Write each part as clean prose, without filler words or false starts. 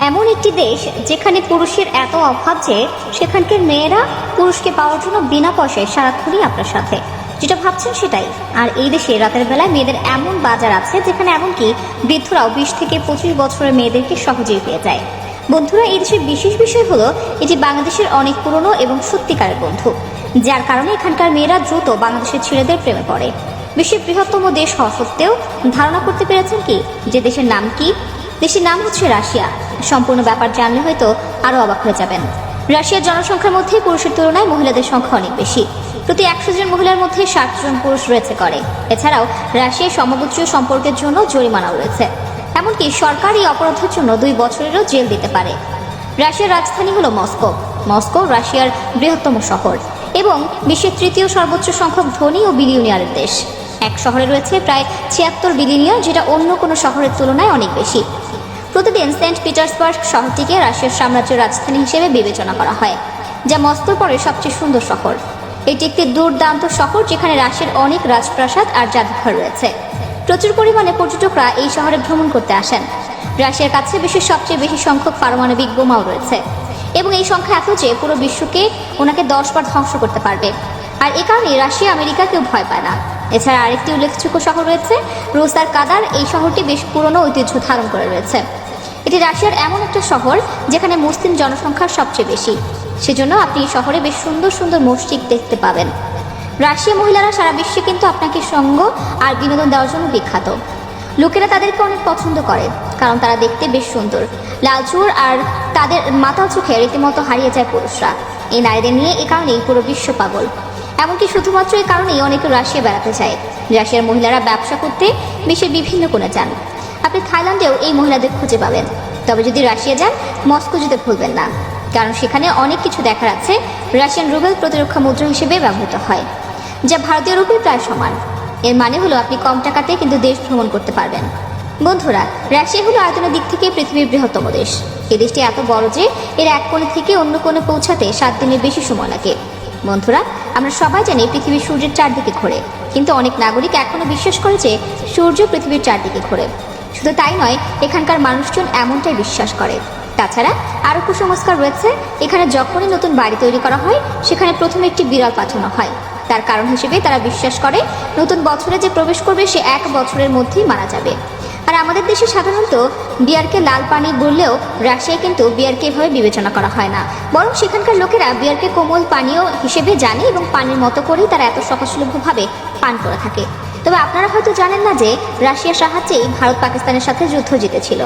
এমন একটি দেশ যেখানে পুরুষের এত অভাব যে সেখানকার মেয়েরা পুরুষকে পাওয়ার জন্য বিনা পয়সায় সারাক্ষণই আপনার সাথে, যেটা ভাবছেন সেটাই। আর এই দেশে রাতের বেলায় মেয়েদের এমন বাজার আছে যেখানে এমনকি বৃদ্ধরাও 20 থেকে 25 বছরের মেয়েদেরকে সহজেই পেয়ে যায়। বন্ধুরা, এই দেশের বিশেষ বিষয় হলো এটি বাংলাদেশের অনেক পুরনো এবং সত্যিকারের বন্ধু, যার কারণে এখানকার মেয়েরা দ্রুত বাংলাদেশের ছেলেদের প্রেমে পড়ে। বিশ্বের বৃহত্তম দেশ হওয়া সত্ত্বেও ধারণা করতে পেরেছেন কি যে দেশের নাম কি? দেশের নাম হচ্ছে রাশিয়া। সম্পূর্ণ ব্যাপার জানলে হয়তো আরও অবাক হয়ে যাবেন। রাশিয়ার জনসংখ্যার মধ্যে পুরুষের তুলনায় মহিলাদের সংখ্যা অনেক বেশি। প্রতি 100 জন মহিলার মধ্যে 60 জন পুরুষ রয়েছে করে। এছাড়াও রাশিয়ায় সমগোত্রীয় সম্পর্কের জন্য জরিমানাও রয়েছে। এমনকি সরকার এই অপরাধের জন্য 2 বছরেরও জেল দিতে পারে। রাশিয়ার রাজধানী হলো মস্কো। মস্কো রাশিয়ার বৃহত্তম শহর এবং বিশ্বের তৃতীয় সর্বোচ্চ সংখ্যক ধনী ও বিলিয়নিয়ারের দেশ। এক শহরে রয়েছে প্রায় 76 বিলিয়নিয়ার, যেটা অন্য কোনো শহরের তুলনায় অনেক বেশি। প্রতিদিন সেন্ট পিটার্সবার্গ শহরটিকে রাশিয়ার সাম্রাজ্যের রাজধানী হিসেবে বিবেচনা করা হয়, যা মস্কোর পরে সবচেয়ে সুন্দর শহর। এটি একটি দুর্দান্ত শহর যেখানে রাশিয়ার অনেক রাজপ্রাসাদ আর জাদুঘর রয়েছে। প্রচুর পরিমাণে পর্যটকরা এই শহরে ভ্রমণ করতে আসেন। রাশিয়ার কাছে বিশ্বের সবচেয়ে বেশি সংখ্যক পারমাণবিক বোমাও রয়েছে এবং এই সংখ্যা এত যে পুরো বিশ্বকে ওনাকে 10 বার ধ্বংস করতে পারবে। আর এ কারণে রাশিয়া আমেরিকাকেও ভয় পায় না। এছাড়া আরেকটি উল্লেখযোগ্য শহর রয়েছে রুসার কাদার। এই শহরটি বেশ পুরনো ঐতিহ্য ধারণ করে রয়েছে। এটি রাশিয়ার এমন একটা শহর যেখানে মুসলিম জনসংখ্যা সবচেয়ে বেশি, সেজন্য আপনি এই শহরে বেশ সুন্দর সুন্দর মসজিদ দেখতে পাবেন। রাশিয়া মহিলারা সারা বিশ্বে কিন্তু আপনাকে সঙ্গ আর বিনোদন দেওয়ার জন্য বিখ্যাত। লোকেরা তাদেরকে অনেক পছন্দ করে কারণ তারা দেখতে বেশ সুন্দর, লালচুর আর তাদের মাথা চোখে রীতিমতো হারিয়ে যায় পুরুষরা। এই নারীদের নিয়ে এই কারণেই পুরো বিশ্ব পাগল। এমনকি শুধুমাত্র এই কারণেই অনেকে রাশিয়া বেড়াতে যায়। রাশিয়ার মহিলারা ব্যবসা করতে বিশ্বের বিভিন্ন কোণে যান। আপনি থাইল্যান্ডেও এই মহিলাদের খুঁজে পাবেন। তবে যদি রাশিয়া যান, মস্কো যেতে ভুলবেন না, কারণ সেখানে অনেক কিছু দেখার আছে। রাশিয়ান রুবেল প্রতিরক্ষা মুদ্রা হিসেবে ব্যবহৃত হয়, যা ভারতীয় রুপির প্রায় সমান। এর মানে হলো আপনি কম টাকাতে কিন্তু দেশ ভ্রমণ করতে পারবেন। বন্ধুরা, রাশিয়া হলো আয়তনের দিক থেকে পৃথিবীর বৃহত্তম দেশ। এই দেশটি এত বড় যে এর এক কোণে থেকে অন্য কোণে পৌঁছাতে 7 দিনের বেশি সময় লাগে। বন্ধুরা, আমরা সবাই জানি পৃথিবী সূর্যের চারদিকে ঘোরে, কিন্তু অনেক নাগরিক এখনো বিশ্বাস করে যে সূর্য পৃথিবীর চারদিকে ঘোরে। শুধু তাই নয়, এখানকার মানুষজন এমনটাই বিশ্বাস করে। তাছাড়া আরও কুসংস্কার রয়েছে। এখানে যখনই নতুন বাড়ি তৈরি করা হয়, সেখানে প্রথমে একটি বিড়াল পাঠানো হয়। তার কারণ হিসেবে তারা বিশ্বাস করে নতুন বছরে যে প্রবেশ করবে সে 1 বছরের মধ্যেই মারা যাবে। আর আমাদের দেশে সাধারণত বিয়ারকে লাল পানি বললেও রাশিয়ায় কিন্তু বিয়ারকে এভাবে বিবেচনা করা হয় না, বরং সেখানকার লোকেরা বিয়ারকে কোমল পানীয় হিসেবে জানে এবং পানির মতো করেই তারা এত সহজলভ্যভাবে পান করে থাকে। তবে আপনারা হয়তো জানেন না যে রাশিয়ার সাহায্যেই ভারত পাকিস্তানের সাথে যুদ্ধ জিতেছিল।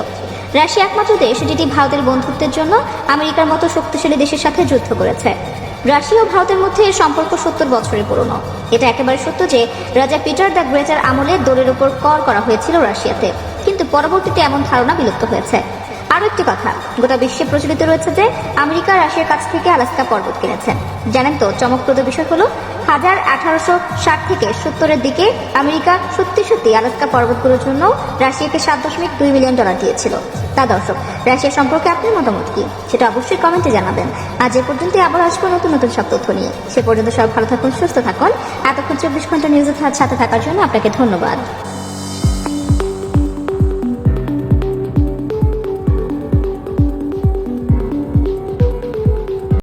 রাশিয়া একমাত্র দেশ যেটি ভারতের বন্ধুত্বের জন্য আমেরিকার মতো শক্তিশালী দেশের সাথে যুদ্ধ করেছে। রাশিয়া ও ভারতের মধ্যে এর সম্পর্ক 70 বছরের পুরনো। এটা একেবারে সত্য যে রাজা পিটার দ্য গ্রেটার আমলে দোলের উপর কর করা হয়েছিল রাশিয়াতে, কিন্তু পরবর্তীতে এমন ধারণা বিলুপ্ত হয়েছে। আরও একটি কথা, গোটা বিশ্বে প্রচলিত রয়েছে যে আমেরিকা রাশিয়ার কাছ থেকে আলাস্কা পর্বত কিনেছেন। জানেন তো চমকপ্রদ বিষয় হলো 1860 থেকে 70-এর দিকে আমেরিকা সত্যি সত্যি আলাস্কা পর্বতগুলোর জন্য রাশিয়াকে $7.2 মিলিয়ন দিয়েছিল। তা দর্শক, রাশিয়া সম্পর্কে আপনার মতামত কি সেটা অবশ্যই কমেন্টে জানাবেন। আজ এ পর্যন্ত, আবার আসবো নতুন নতুন সব তথ্য নিয়ে। সে পর্যন্ত সব ভালো থাকুন, সুস্থ থাকুন। এতক্ষণ 24 ঘন্টা নিউজের সাথে থাকার জন্য আপনাকে ধন্যবাদ।